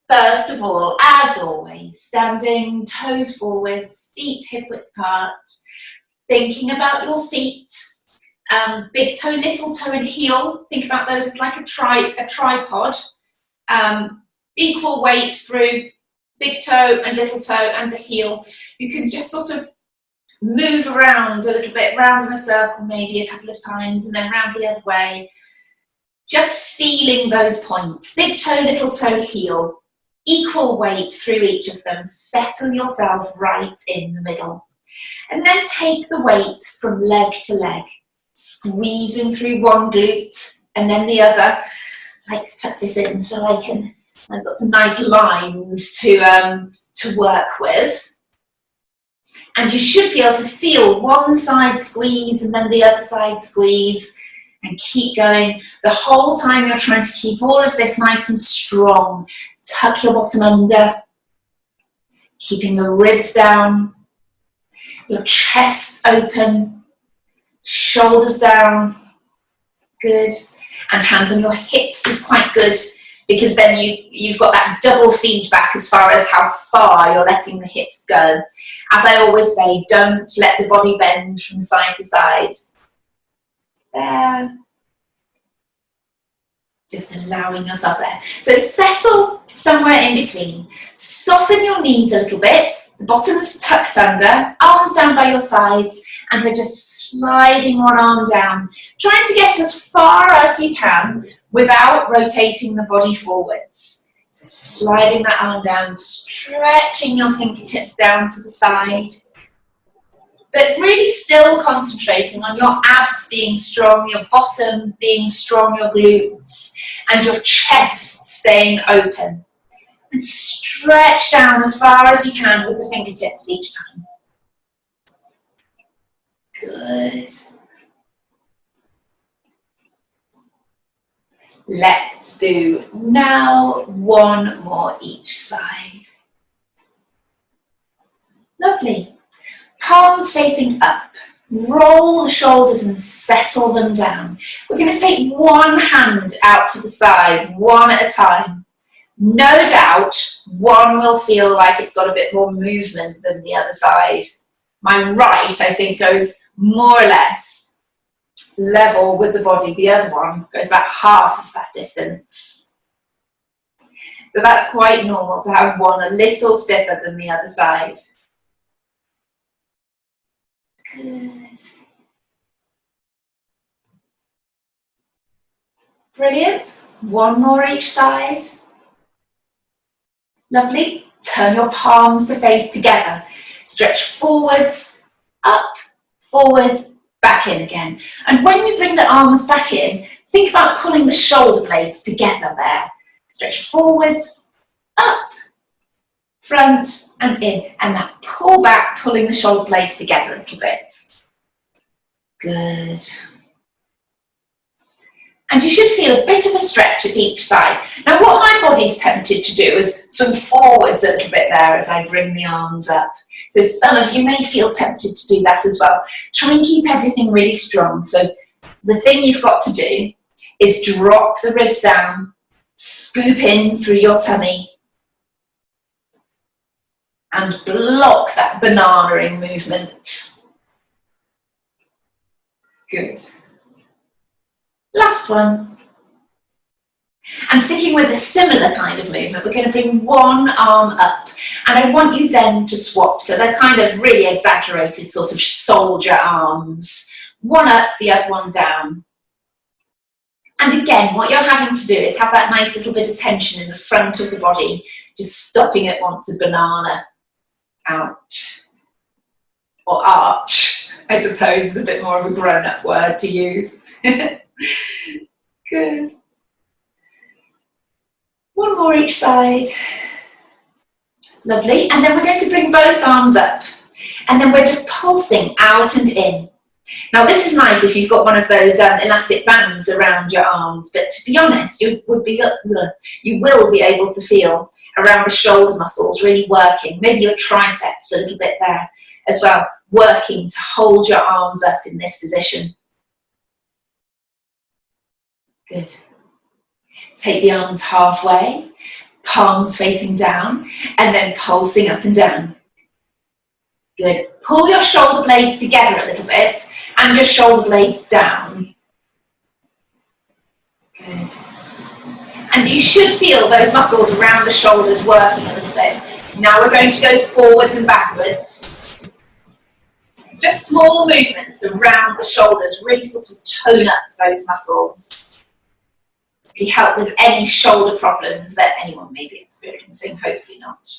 First of all, as always, standing toes forwards, feet hip width apart, thinking about your feet, big toe, little toe and heel. Think about those as like a tripod. Equal weight through big toe and little toe and the heel. You can just sort of move around a little bit, round in a circle maybe a couple of times and then round the other way. Just feeling those points. Big toe, little toe, heel. Equal weight through each of them. Settle yourself right in the middle. And then take the weight from leg to leg, squeezing through one glute and then the other. I like to tuck this in so I've got some nice lines to work with. And you should be able to feel one side squeeze and then the other side squeeze. And keep going. The whole time you're trying to keep all of this nice and strong. Tuck your bottom under. Keeping the ribs down. Your chest open. Shoulders down. Good. And hands on your hips is quite good, because then you've got that double feedback as far as how far you're letting the hips go. As I always say, don't let the body bend from side to side. There. Just allowing yourself there. So settle somewhere in between. Soften your knees a little bit. The bottom's tucked under, arms down by your sides, and we're just sliding one arm down, trying to get as far as you can without rotating the body forwards. So sliding that arm down, stretching your fingertips down to the side. But really still concentrating on your abs being strong, your bottom being strong, your glutes, and your chest staying open. And stretch down as far as you can with the fingertips each time. Good. Let's do now one more each side. Lovely. Palms facing up. Roll the shoulders and settle them down. We're going to take one hand out to the side, one at a time. No doubt, one will feel like it's got a bit more movement than the other side. My right, I think, goes more or less level with the body. The other one goes about half of that distance. So that's quite normal to have one a little stiffer than the other side. Good. Brilliant. One more each side. Lovely. Turn your palms to face together. Stretch forwards, up, forwards, back in again. And when you bring the arms back in, think about pulling the shoulder blades together there. Stretch forwards, up, front and in, and that pull back, pulling the shoulder blades together a little bit. Good. And you should feel a bit of a stretch at each side. Now what my body's tempted to do is swing forwards a little bit there as I bring the arms up. So some of you may feel tempted to do that as well. Try and keep everything really strong. So the thing you've got to do is drop the ribs down, scoop in through your tummy, and block that banana-ing movement. Good. Last one. And sticking with a similar kind of movement, we're going to bring one arm up. And I want you then to swap. So they're kind of really exaggerated sort of soldier arms. One up, the other one down. And again, what you're having to do is have that nice little bit of tension in the front of the body, just stopping it once a banana. Ouch. Or arch, I suppose, is a bit more of a grown-up word to use. Good. One more each side. Lovely. And then we're going to bring both arms up. And then we're just pulsing out and in. Now this is nice if you've got one of those elastic bands around your arms, but to be honest, you will be able to feel around the shoulder muscles really working, maybe your triceps a little bit there as well, working to hold your arms up in this position. Good. Take the arms halfway, palms facing down, and then pulsing up and down. Good. Pull your shoulder blades together a little bit, and your shoulder blades down. Good. And you should feel those muscles around the shoulders working a little bit. Now we're going to go forwards and backwards. Just small movements around the shoulders, really sort of tone up those muscles. Really help with any shoulder problems that anyone may be experiencing, hopefully not.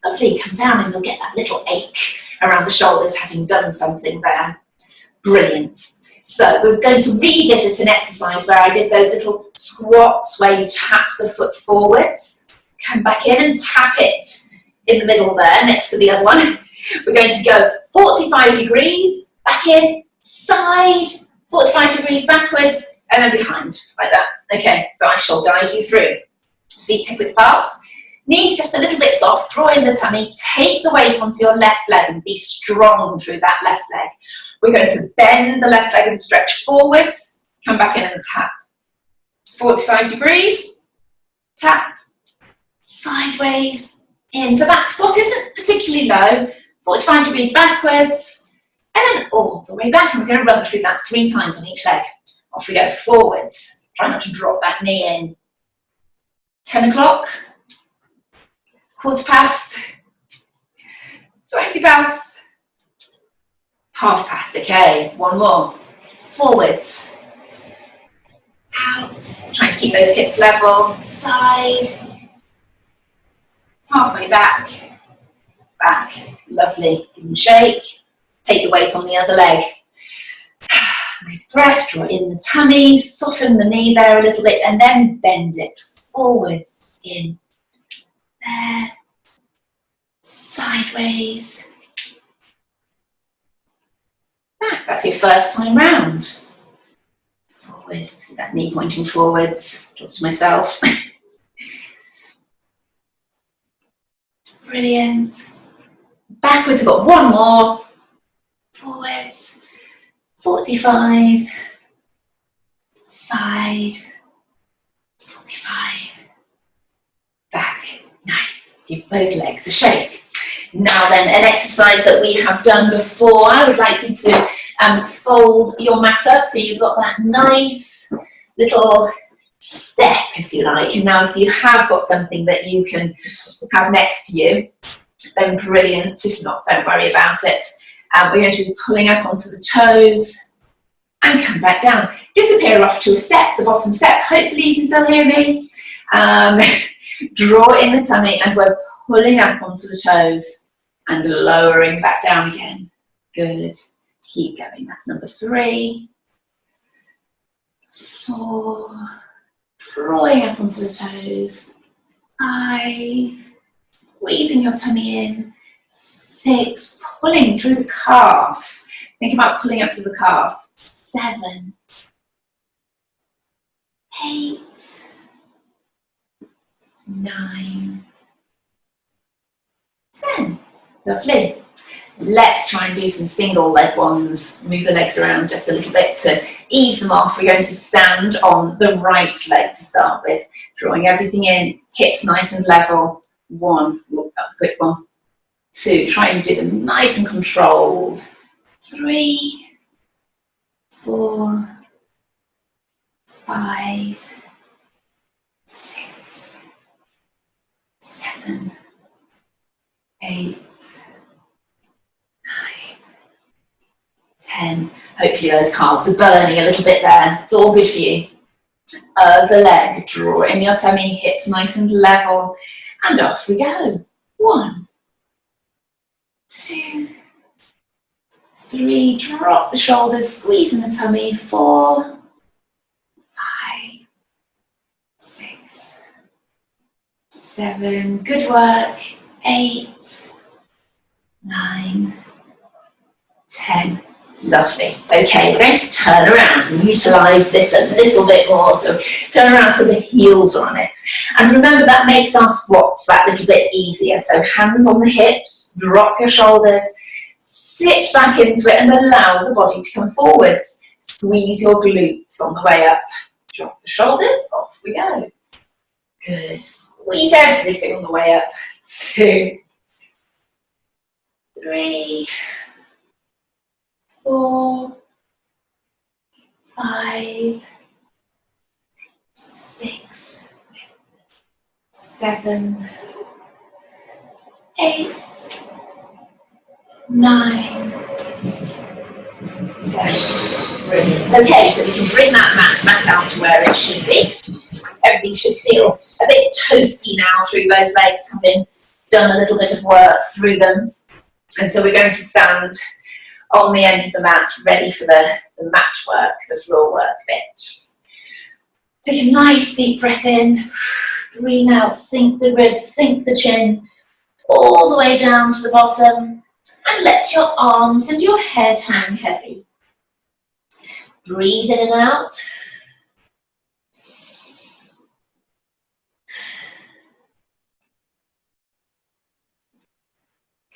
Lovely, come down and you'll get that little ache around the shoulders having done something there. Brilliant. So we're going to revisit an exercise where I did those little squats where you tap the foot forwards, come back in and tap it in the middle there next to the other one. We're going to go 45 degrees, back in, side, 45 degrees backwards, and then behind, like that. Okay, so I shall guide you through. Feet hip width apart, knees just a little bit soft, draw in the tummy, take the weight onto your left leg and be strong through that left leg. We're going to bend the left leg and stretch forwards, come back in and tap. 45 degrees, tap, sideways, in. So that squat isn't particularly low, 45 degrees backwards, and then all the way back. And we're going to run through that 3 times on each leg. Off we go, forwards. Try not to drop that knee in. 10 o'clock, quarter past, 20 past, half past. Okay, one more. Forwards, out. Trying to keep those hips level. Side, halfway back, back. Lovely. Give them a shake. Take the weight on the other leg. Nice breath, draw in the tummy, soften the knee there a little bit, and then bend it forwards, in, there, sideways, back. That's your first time round. Forwards, that knee pointing forwards, talk to myself. Brilliant. Backwards, we've got one more. Forwards. 45, side, 45, back. Nice. Give those legs a shake. Now then, an exercise that we have done before. I would like you to fold your mat up so you've got that nice little step, if you like. And now if you have got something that you can have next to you, then brilliant. If not, don't worry about it. We're going to be pulling up onto the toes and come back down. Disappear off to a step, the bottom step. Hopefully you can still hear me. Draw in the tummy and we're pulling up onto the toes and lowering back down again. Good. Keep going. That's number 3, 4, drawing up onto the toes. 5, squeezing your tummy in. 6, pulling through the calf. Think about pulling up through the calf. 7, 8, 9, 10. Lovely. Let's try and do some single leg ones. Move the legs around just a little bit to ease them off. We're going to stand on the right leg to start with. Drawing everything in, hips nice and level. 1, oh, that was a quick one. 2, try and do them nice and controlled. 3, 4, 5, 6, 7, 8, 9, 10. Hopefully those calves are burning a little bit there. It's all good for you. Other leg, draw in your tummy, hips nice and level, and off we go. 1, 2, 3, drop the shoulders, squeeze in the tummy. 4, 5, 6, 7, good work. 8, 9, 10. Lovely. Okay, we're going to turn around and utilise this a little bit more. So turn around so the heels are on it. And remember, that makes our squats that little bit easier. So hands on the hips, drop your shoulders, sit back into it and allow the body to come forwards. Squeeze your glutes on the way up. Drop the shoulders, off we go. Good. Squeeze everything on the way up. 2, 3, 4, 5, 6, 7, 8, 9, 10. Brilliant. Okay, so we can bring that mat back down to where it should be. Everything should feel a bit toasty now through those legs, having done a little bit of work through them. And so we're going to stand on the end of the mat, ready for the mat work, the floor work bit. Take a nice deep breath in, breathe out, sink the ribs, sink the chin, all the way down to the bottom, and let your arms and your head hang heavy. Breathe in and out.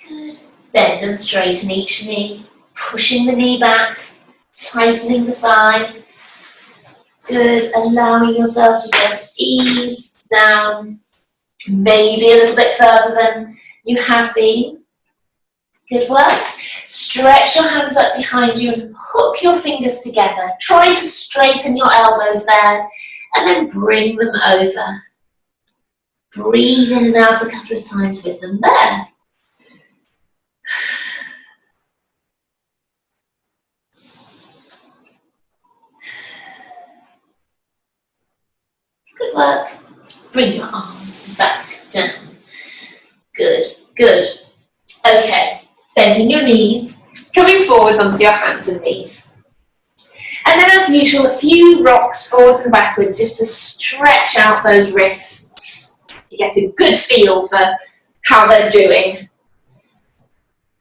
Good. Bend and straighten each knee, pushing the knee back, tightening the thigh. Good. Allowing yourself to just ease down, maybe a little bit further than you have been. Good work. Stretch your hands up behind you and hook your fingers together. Try to straighten your elbows there and then bring them over. Breathe in and out a couple of times with them there. Good work. Bring your arms back down. Good, good. Okay, bending your knees, coming forwards onto your hands and knees. And then as usual, a few rocks forwards and backwards just to stretch out those wrists. You get a good feel for how they're doing,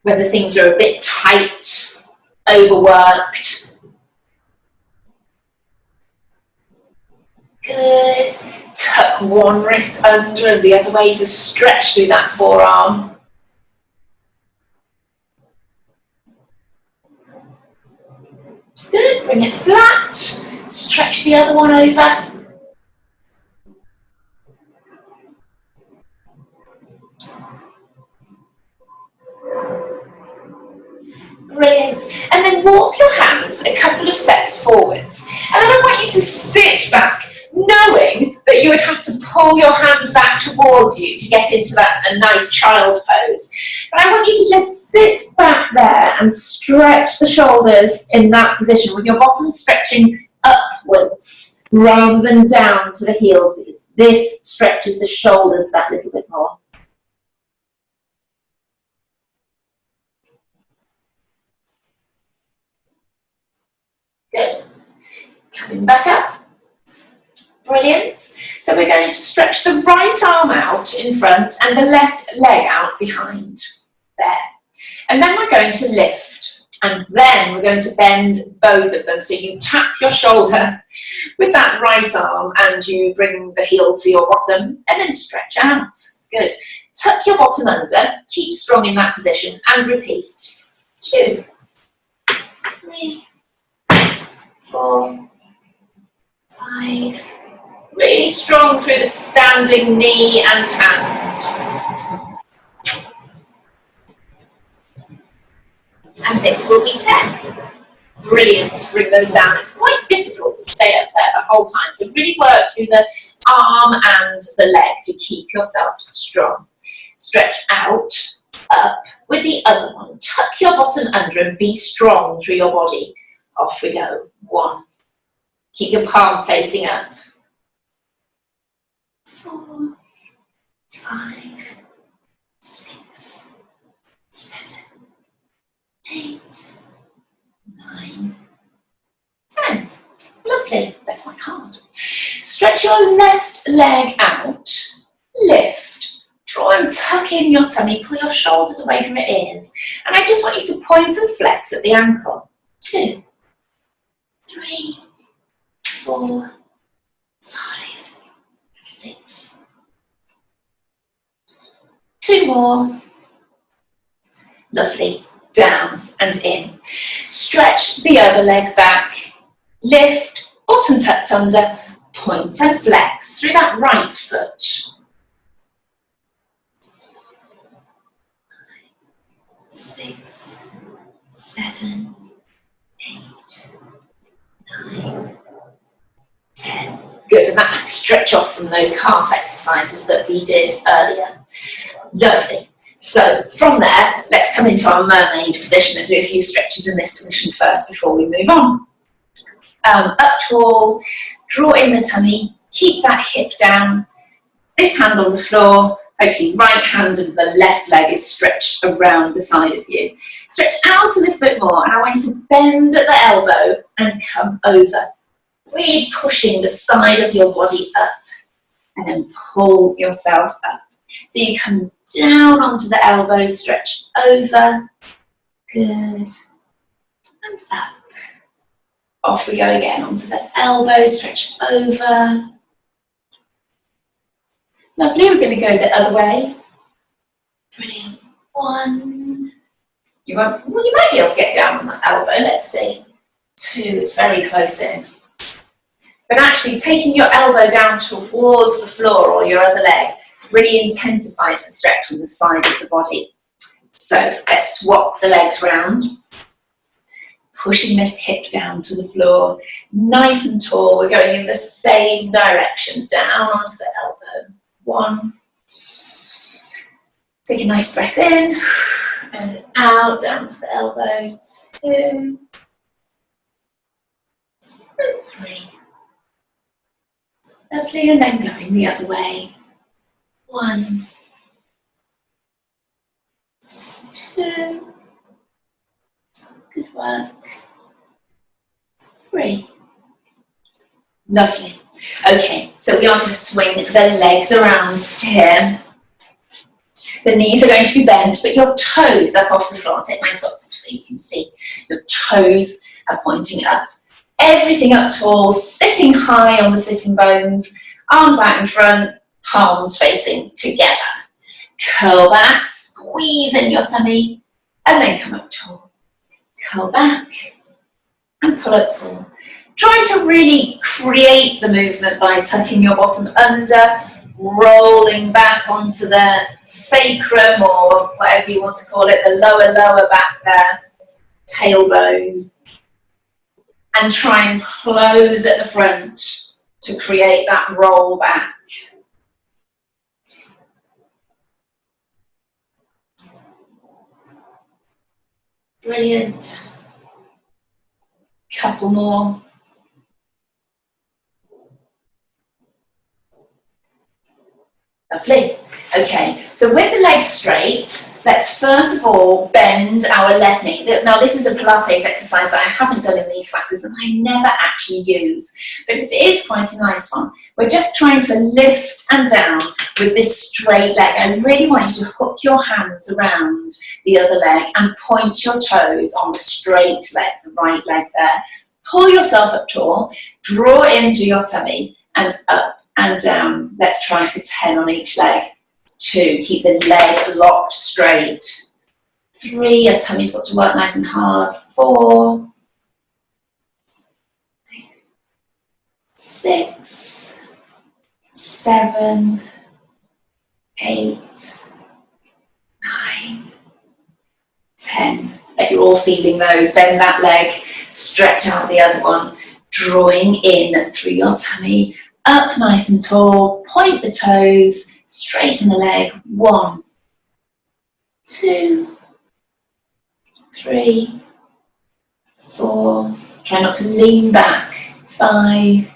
whether things are a bit tight, overworked. Good. Tuck one wrist under and the other way to stretch through that forearm. Good. Bring it flat. Stretch the other one over. Brilliant. And then walk your hands a couple of steps forwards. And then I want you to sit back, knowing that you would have to pull your hands back towards you to get into a nice child pose. But I want you to just sit back there and stretch the shoulders in that position with your bottom stretching upwards rather than down to the heels, because this stretches the shoulders that little bit more. Good. Coming back up. Brilliant. So we're going to stretch the right arm out in front and the left leg out behind. There. And then we're going to lift. And then we're going to bend both of them. So you tap your shoulder with that right arm and you bring the heel to your bottom and then stretch out. Good. Tuck your bottom under. Keep strong in that position and repeat. 2, 3, 4, 5. Really strong through the standing knee and hand. And this will be 10. Brilliant. Bring those down. It's quite difficult to stay up there the whole time. So really work through the arm and the leg to keep yourself strong. Stretch out, up with the other one. Tuck your bottom under and be strong through your body. Off we go. 1. Keep your palm facing up. 4, 5, 6, 7, 8, 9, 10. Lovely. They're quite hard. Stretch your left leg out. Lift. Draw and tuck in your tummy. Pull your shoulders away from your ears. And I just want you to point and flex at the ankle. 2, 3, 4, 5, 6. 2 more. Lovely. Down and in. Stretch the other leg back. Lift, bottom tucked under. point and flex through that right foot. 6, 7, 8, 9, 10. Good, and that might stretch off from those calf exercises that we did earlier. Lovely. So from there, let's come into our mermaid position and do a few stretches in this position first before we move on. Up tall, draw in the tummy, keep that hip down, this hand on the floor, hopefully right hand and the left leg is stretched around the side of you. Stretch out a little bit more, and I want you to bend at the elbow and come over. Really pushing the side of your body up, and then pull yourself up. So you come down onto the elbow, stretch over, good, and up. Off we go again, onto the elbow, stretch over. Lovely, we're going to go the other way. Brilliant. 1. You might be able to get down on that elbow, let's see. 2, it's very close in. But actually taking your elbow down towards the floor or your other leg really intensifies the stretch on the side of the body. So let's swap the legs round. Pushing this hip down to the floor, nice and tall. We're going in the same direction, down onto the elbow. 1. Take a nice breath in and out, down to the elbow. 2 and 3. Lovely, and then going the other way. 1, 2. Good work. 3. Lovely. Okay, so we are going to swing the legs around to here. The knees are going to be bent, but your toes up off the floor. I'll take my socks off so you can see. Your toes are pointing up. Everything up tall, sitting high on the sitting bones, arms out in front, palms facing together. Curl back, squeeze in your tummy, and then come up tall. Curl back and pull up tall. Try to really create the movement by tucking your bottom under, rolling back onto the sacrum or whatever you want to call it, the lower back there, tailbone. And try and close at the front to create that roll back. Brilliant. Couple more. Lovely. Okay, so with the legs straight, let's first of all bend our left knee. Now this is a Pilates exercise that I haven't done in these classes and I never actually use, but it is quite a nice one. We're just trying to lift and down with this straight leg. I really want you to hook your hands around the other leg and point your toes on the straight leg, the right leg there. Pull yourself up tall, draw in through your tummy and up and down. Let's try for 10 on each leg. 2, keep the leg locked straight. 3, your tummy's got to work nice and hard. 4, 6, 7, 8, 9, 10. Bet you're all feeling those. Bend that leg, stretch out the other one, drawing in through your tummy, up nice and tall, point the toes, straighten the leg. 1, 2, 3, 4. Try not to lean back. 5,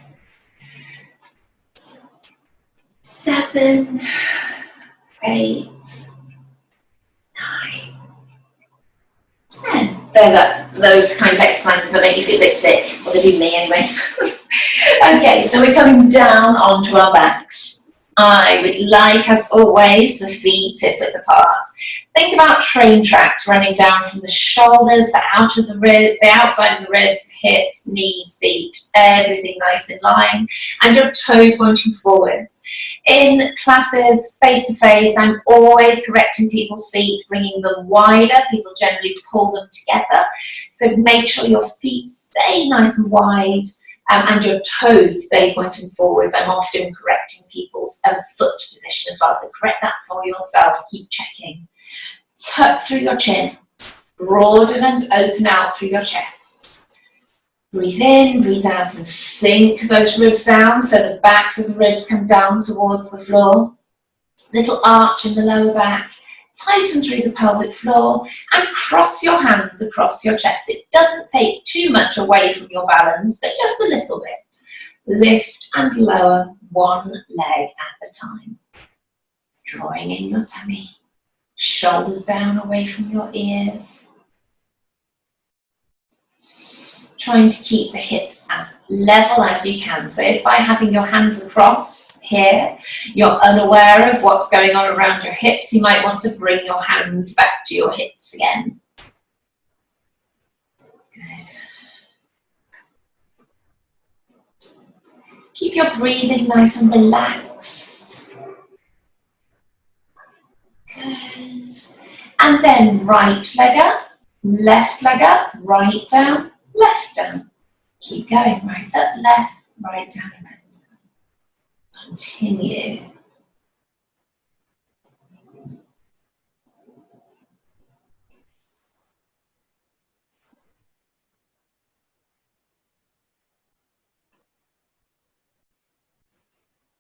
7, 8, 9, 10. They're those kind of exercises that make you feel a bit sick. Well, they do me anyway. Okay, so we're coming down onto our backs. I would like, as always, the feet hip-width apart. Think about train tracks running down from the shoulders, the outside of the ribs, hips, knees, feet, everything nice in line, and your toes pointing forwards. In classes, face-to-face, I'm always correcting people's feet, bringing them wider. People generally pull them together. So make sure your feet stay nice and wide, and your toes stay pointing forwards. I'm often correcting people's foot position as well, so correct that for yourself. Keep checking. Tuck through your chin, broaden and open out through your chest. Breathe in, breathe out, and sink those ribs down so the backs of the ribs come down towards the floor. Little arch in the lower back. Tighten through the pelvic floor and cross your hands across your chest. It doesn't take too much away from your balance, but just a little bit. Lift and lower one leg at a time. Drawing in your tummy. Shoulders down away from your ears. Trying to keep the hips as level as you can. So if by having your hands across here, you're unaware of what's going on around your hips, you might want to bring your hands back to your hips again. Good. Keep your breathing nice and relaxed. Good. And then right leg up, left leg up, right down, left down. Keep going, right up, left, right down, left down. Continue.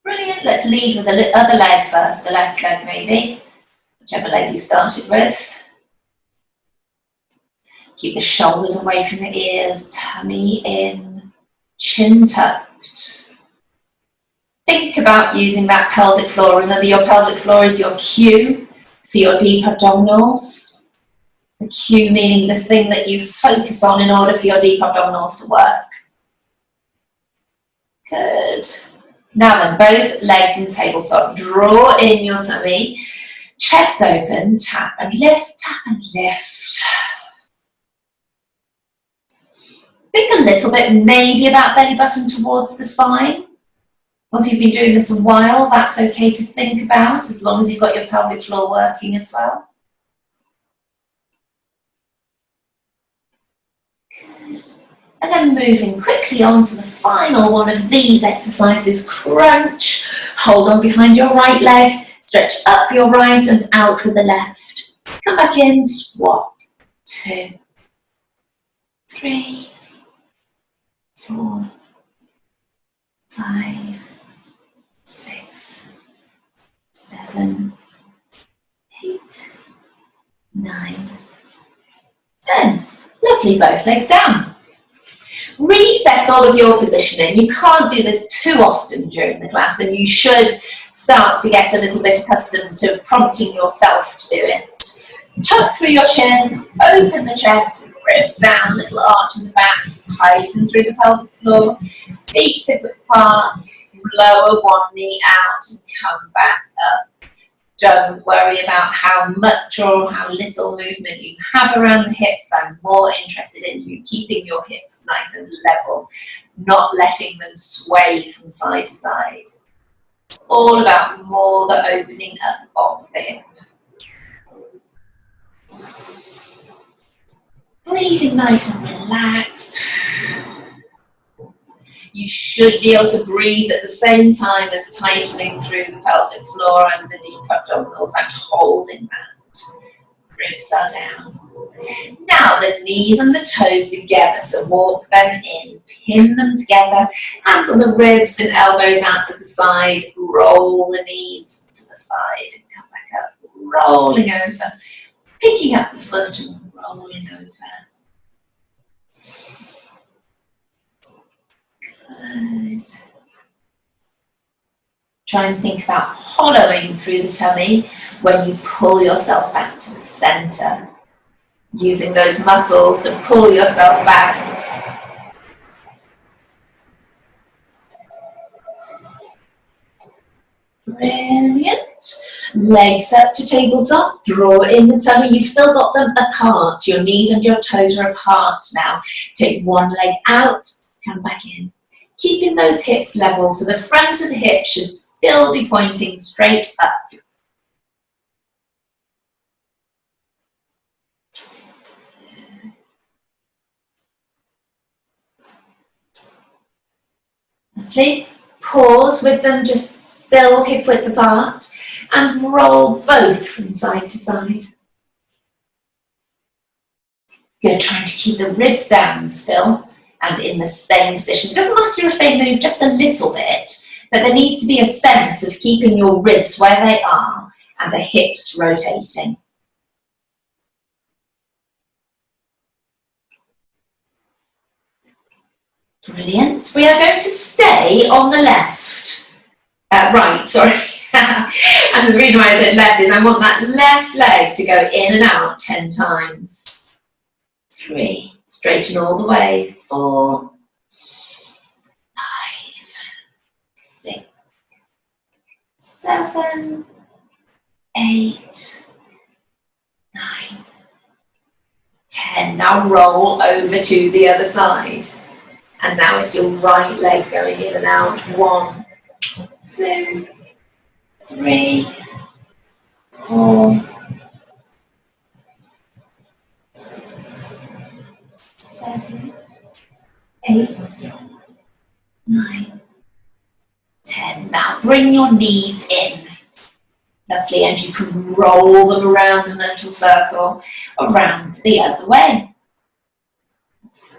Brilliant. Let's lead with the other leg first, the left leg maybe, whichever leg you started with. Keep the shoulders away from the ears, tummy in, chin tucked. Think about using that pelvic floor. Remember, your pelvic floor is your cue for your deep abdominals. The cue meaning the thing that you focus on in order for your deep abdominals to work. Good. Now then, both legs in tabletop. Draw in your tummy. Chest open, tap and lift, tap and lift. Think a little bit maybe about belly button towards the spine. Once you've been doing this a while, that's okay to think about, as long as you've got your pelvic floor working as well. Good. And then moving quickly on to the final one of these exercises, crunch. Hold on behind your right leg, stretch up your right and out with the left. Come back in, swap. 2, 3, 4, 5, 6, 7, 8, 9, 10. Lovely, both legs down. Reset all of your positioning. You can't do this too often during the class, and you should start to get a little bit accustomed to prompting yourself to do it. Tuck through your chin, open the chest, ribs down, little arch in the back, tighten through the pelvic floor, feet hip apart, lower one knee out and come back up. Don't worry about how much or how little movement you have around the hips. I'm more interested in you keeping your hips nice and level, not letting them sway from side to side. It's all about more the opening up of the hip. Breathing nice and relaxed. You should be able to breathe at the same time as tightening through the pelvic floor and the deep abdominals and holding that. Ribs are down. Now the knees and the toes together, so walk them in, pin them together, hands on the ribs and elbows out to the side, roll the knees to the side and come back up, rolling over, picking up the foot and rolling over. Good. Try and think about hollowing through the tummy when you pull yourself back to the center. Using those muscles to pull yourself back. Brilliant. Legs up to tabletop. Draw in the tummy. You've still got them apart. Your knees and your toes are apart now. Take one leg out. Come back in. Keeping those hips level, so the front of the hip should still be pointing straight up. Lovely. Pause with them, just still hip width apart, and roll both from side to side. Good, trying to keep the ribs down still and in the same position. It doesn't matter if they move just a little bit, but there needs to be a sense of keeping your ribs where they are and the hips rotating. Brilliant. We are going to stay on the left. Right, sorry. And the reason why I said left is I want that left leg to go in and out 10 times. 3. Straighten all the way. 4. 5. 6. 7. 8. 9. 10. Now roll over to the other side. And now it's your right leg going in and out. 1, 2, 3, 4, 6, 7, 8, 9, 10. Now bring your knees in. Lovely, and you can roll them around in a little circle around the other way.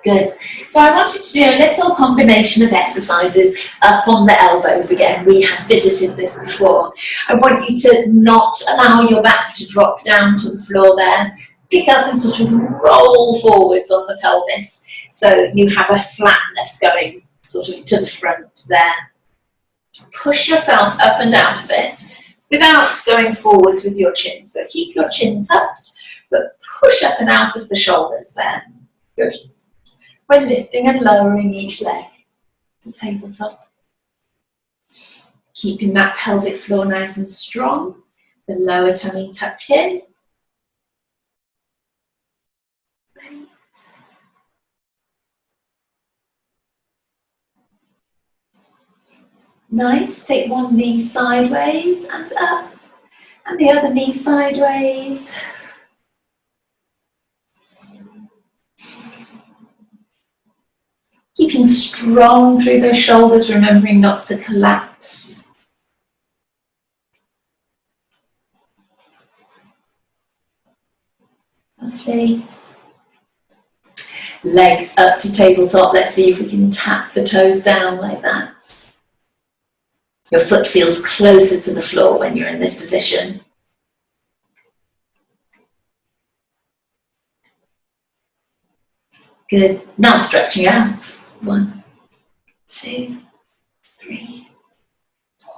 Good. So I wanted to do a little combination of exercises up on the elbows again. We have visited this before. I want you to not allow your back to drop down to the floor there. Pick up and sort of roll forwards on the pelvis so you have a flatness going sort of to the front there. Push yourself up and out of it without going forwards with your chin. So keep your chin tucked, but push up and out of the shoulders there. Good. We're lifting and lowering each leg to tabletop. Keeping that pelvic floor nice and strong, the lower tummy tucked in. Right. Nice, take one knee sideways and up, and the other knee sideways. Keeping strong through those shoulders, remembering not to collapse. Lovely. Legs up to tabletop. Let's see if we can tap the toes down like that. Your foot feels closer to the floor when you're in this position. Good. Now stretching out. 1, 2, 3, 4.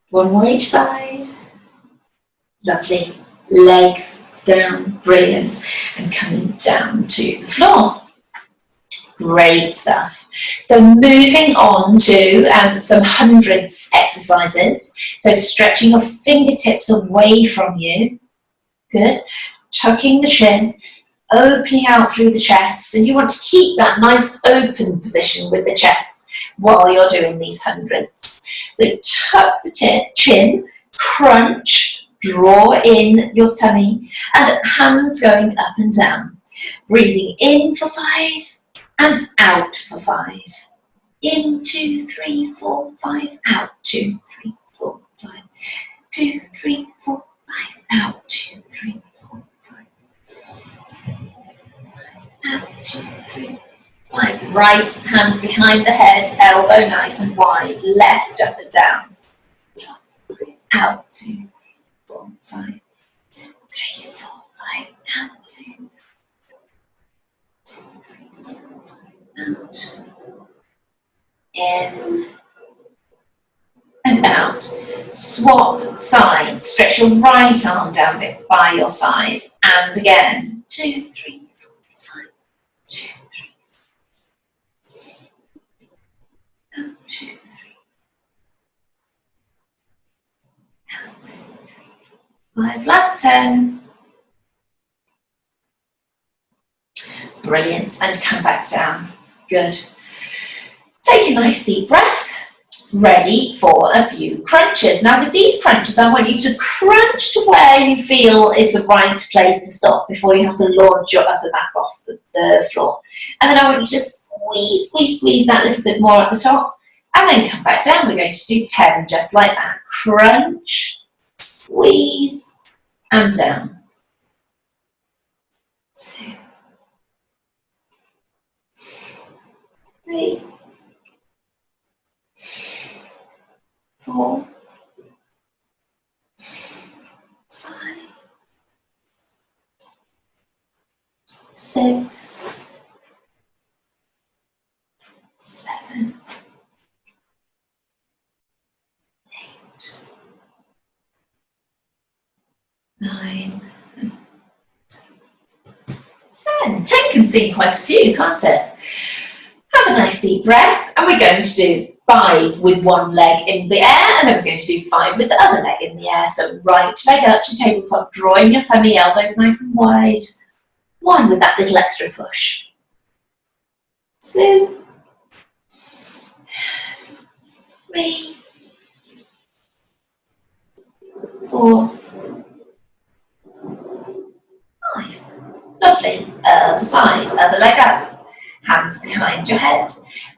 One more each side. Lovely. Legs down. Brilliant. And coming down to the floor. Great stuff. So moving on to some hundreds exercises. So stretching your fingertips away from you. Good. Tucking the chin, opening out through the chest. And you want to keep that nice open position with the chest while you're doing these hundreds. So tuck the chin, crunch, draw in your tummy, and hands going up and down. Breathing in for 5 and out for 5. In, 2, 3, 4, 5, out, 2, 3, 4, 5. 2, 3, 4, 5, out, 2, 3, 4, 5. Out, 2, 3, 5. Right hand behind the head, elbow nice and wide, left up and down. Out, 2, 4, 5. 3, 4, 5, out, 2. Out, in, and out. Swap sides. Stretch your right arm down by your side. And again. 2, 3, 4, 5. 2, 3. Out, 2, 3. Out, 2, 3. 5. Last 10. Brilliant. And come back down. Good. Take a nice deep breath. ready for a few crunches. Now with these crunches, I want you to crunch to where you feel is the right place to stop before you have to launch your upper back off the floor. And then I want you to just squeeze that little bit more at the top, and then come back down. We're going to do 10 just like that. Crunch, squeeze, and down. 2, 3, 4, 5, 6, 7, 8, 9, 10. 10 can seem quite a few, can't it? Have a nice deep breath, and we're going to do 5 with one leg in the air, and then we're going to do 5 with the other leg in the air. So right leg up to tabletop, drawing your tummy, elbows nice and wide. 1 with that little extra push. 2, 3, 4, 5. Lovely. Other side, other leg up. Hands behind your head.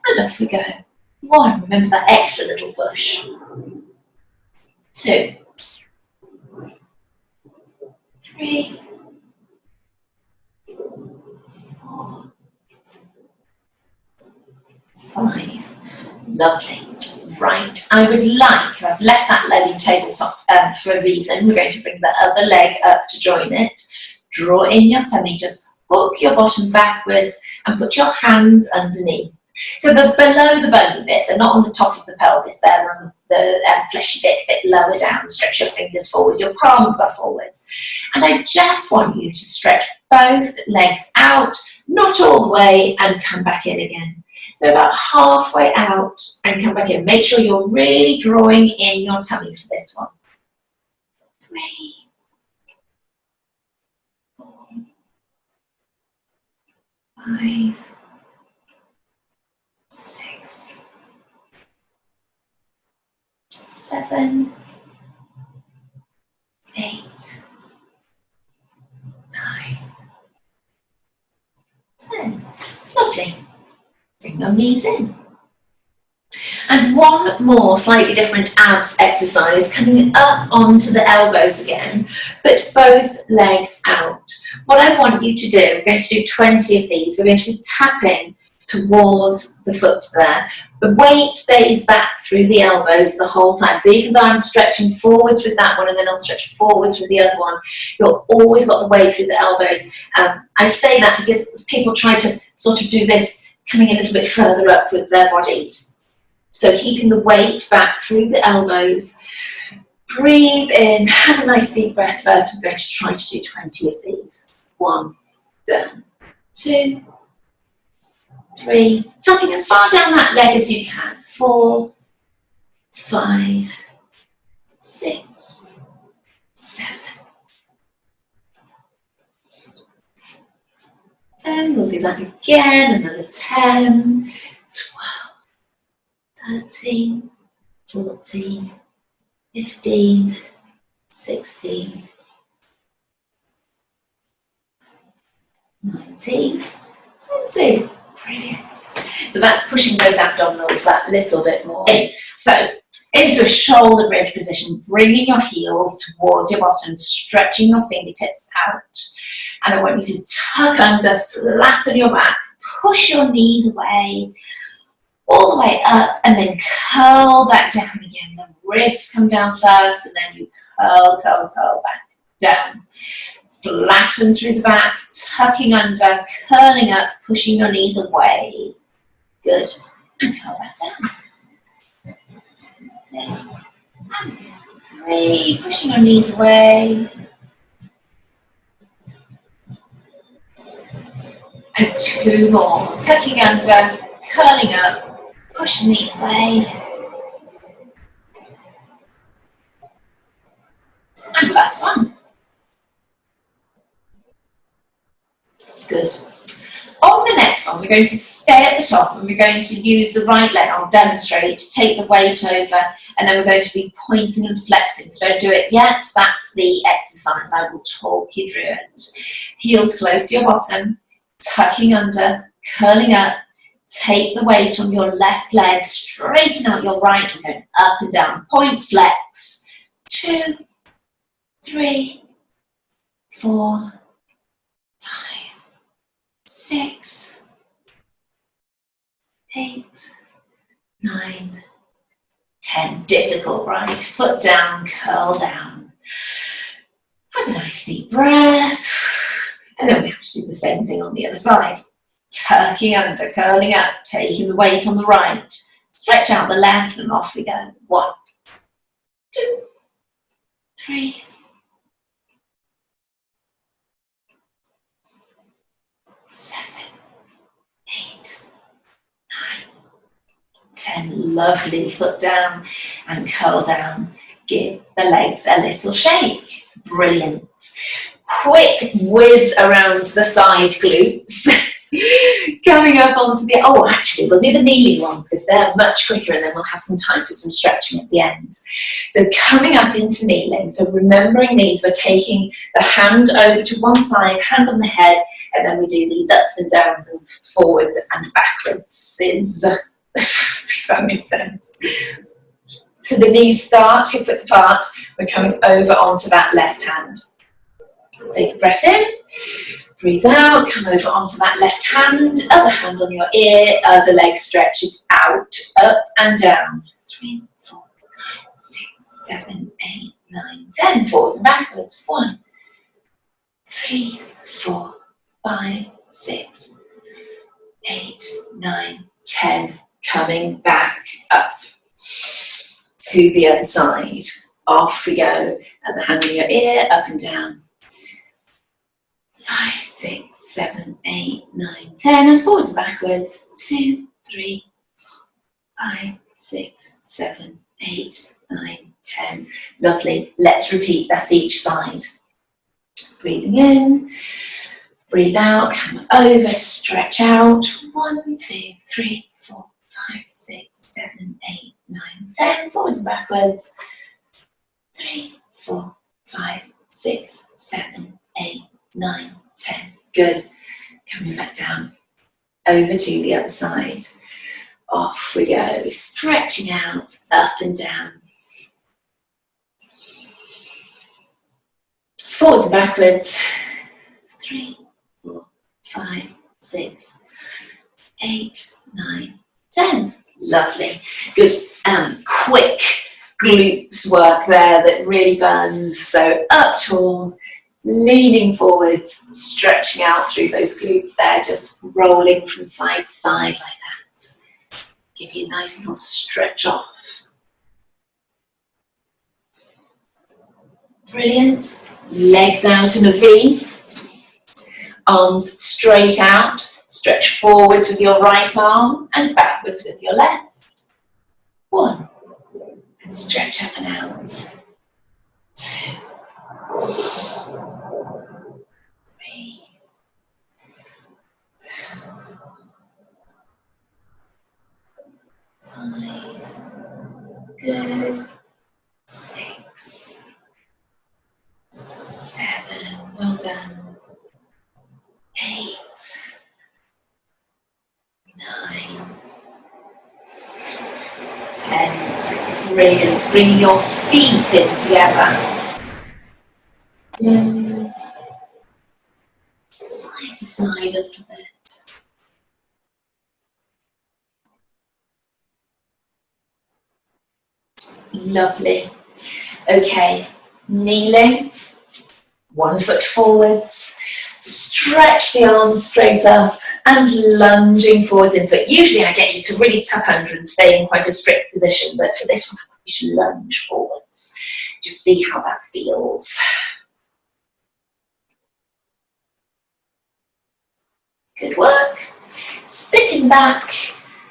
And off we go. 1, remember that extra little push. 2, 3, 4, 5. Lovely. Right, I would like, I've left that leg in tabletop for a reason. We're going to bring the other leg up to join it. Draw in your tummy, just hook your bottom backwards and put your hands underneath. So they're below the bony bit, they're not on the top of the pelvis, they're on the fleshy bit, a bit lower down. Stretch your fingers forward, your palms are forwards. And I just want you to stretch both legs out, not all the way, and come back in again. So about halfway out and come back in. Make sure you're really drawing in your tummy for this one. 3, 4, 5, 6, 7, 8, 9, 10. Lovely. Bring your knees in. And one more slightly different abs exercise, coming up onto the elbows again, but both legs out. What I want you to do, we're going to do 20 of these. We're going to be tapping towards the foot there. The weight stays back through the elbows the whole time. So even though I'm stretching forwards with that one and then I'll stretch forwards with the other one, you've always got the weight through the elbows. I say that because people try to sort of do this coming a little bit further up with their bodies. So keeping the weight back through the elbows. Breathe in, have a nice deep breath first. We're going to try to do 20 of these. 1, down, 2, 3, tapping as far down that leg as you can. 4, 5, 6, 7, 10. We'll do that again. Another 10, 12, 13, 14, 15, 16, 19, 20. Brilliant. So that's pushing those abdominals that little bit more. So into a shoulder bridge position, bringing your heels towards your bottom, stretching your fingertips out. And I want you to tuck under, flatten your back, push your knees away, all the way up, and then curl back down again. The ribs come down first, and then you curl back down. Flatten through the back, tucking under, curling up, pushing your knees away. Good. And curl back down. And 3, pushing your knees away. And 2 more. Tucking under, curling up, pushing these away. And last one. Good. On the next one, we're going to stay at the top and we're going to use the right leg. I'll demonstrate, take the weight over, and then we're going to be pointing and flexing. So don't do it yet. That's the exercise. I will talk you through it. Heels close to your bottom, tucking under, curling up. Take the weight on your left leg, straighten out your right, and going up and down. Point, flex. 2, 3, 4, 5, 6, 8, 9, 10. Difficult, right? Foot down, curl down. Have a nice deep breath. And then we have to do the same thing on the other side. Tucking under, curling up, taking the weight on the right. Stretch out the left and off we go. 1, 2, 3, 7, 8, 9, 10. Lovely. Foot down and curl down. Give the legs a little shake. Brilliant. Quick whiz around the side glutes. Coming up onto the, oh, actually, we'll do the kneeling ones because they're much quicker and then we'll have some time for some stretching at the end. So coming up into kneeling, so remembering these, we're taking the hand over to one side, hand on the head, and then we do these ups and downs and forwards and backwards. If that makes sense. So the knees start hip width apart, we're coming over onto that left hand. Take a breath in. Breathe out, come over onto that left hand, other hand on your ear, other leg stretch it out, up and down. 3, 4, 6, 7, 8, 9, 10. Forwards and backwards. 1, 3, 4, 5, 6, 8, 9, 10. Coming back up to the other side. Off we go. Other hand on your ear, up and down. 5, 6, 7, 8, 9, 10, and forwards and backwards. 2, 3, 5, 6, 7, 8, 9, 10. Lovely. Let's repeat that each side. Breathing in, breathe out, come over, stretch out. 1, 2, 3, 4, 5, 6, 7, 8, 9, 10. Forwards and backwards. 3, 4, 5, 6, 7, 8, 9, 10. Good. Coming back down. Over to the other side. Off we go. Stretching out, up and down. Forwards and backwards. 3, 4, 5, 6, 8, 9, 10. Lovely. Good. Quick glutes work there that really burns. So up tall. Leaning forwards, stretching out through those glutes there, just rolling from side to side like that. Give you a nice little stretch off. Brilliant. Legs out in a V. Arms straight out. Stretch forwards with your right arm and backwards with your left. 1. And stretch up and out. 2. 3. 5. Good. 6. 7. Well done. 8. 9. 10. Brilliant. Bring your feet in together. Good. Side to side a little bit. Lovely. Okay, kneeling, 1 foot forwards, stretch the arms straight up and lunging forwards into it. Usually I get you to really tuck under and stay in quite a strict position, but for this one you should lunge forwards. Just see how that feels. Good work. Sitting back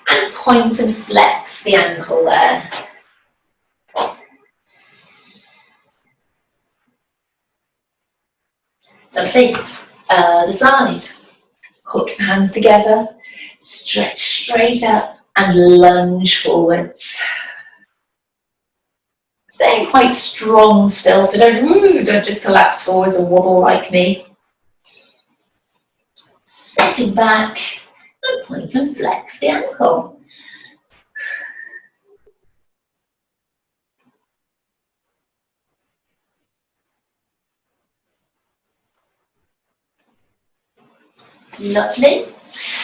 and point and flex the ankle there. Lovely. The side. Hook the hands together, stretch straight up and lunge forwards. Staying quite strong still, so don't just collapse forwards or wobble like me. Sitting back and point and flex the ankle. Lovely.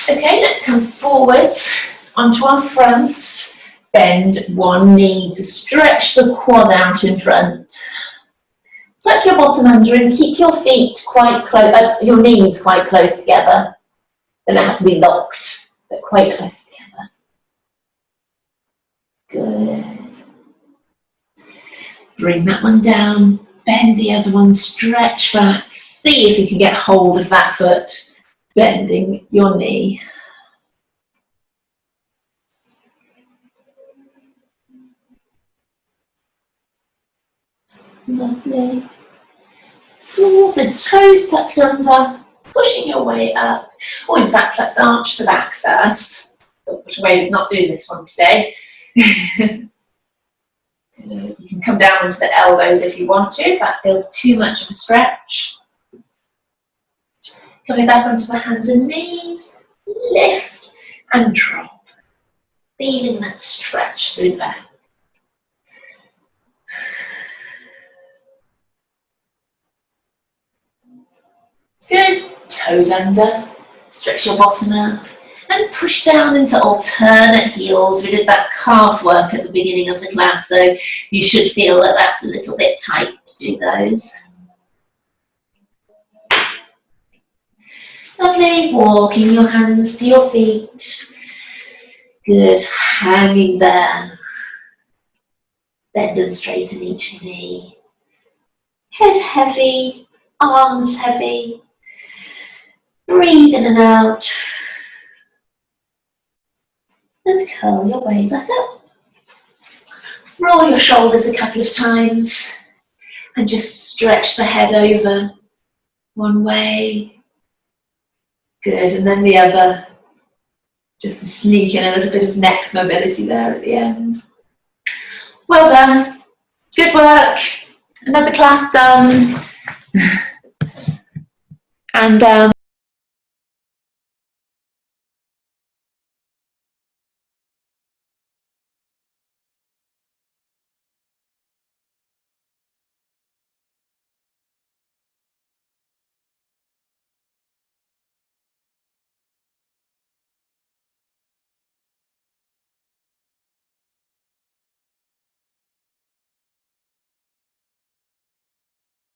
Okay, let's come forwards onto our fronts. Bend one knee to stretch the quad out in front. Tuck your bottom under and keep your feet quite close, your knees quite close together. They don't have to be locked, but quite close together. Good. Bring that one down, bend the other one, stretch back. See if you can get hold of that foot, bending your knee. Lovely. So toes tucked under, pushing your way up. Or in fact, let's arch the back first. Which way we're not doing this one today. Good. You can come down onto the elbows if you want to, if that feels too much of a stretch. Coming back onto the hands and knees, lift and drop. Feeling that stretch through the back. Good. Toes under, stretch your bottom up and push down into alternate heels. We did that calf work at the beginning of the class, so you should feel that that's a little bit tight to do those. Lovely. Walking your hands to your feet. Good. Hanging there. Bend and straighten each knee. Head heavy, arms heavy. Breathe in and out. And curl your way back up. Roll your shoulders a couple of times. And just stretch the head over one way. Good, and then the other. Just to sneak in a little bit of neck mobility there at the end. Well done. Good work. Another class done. And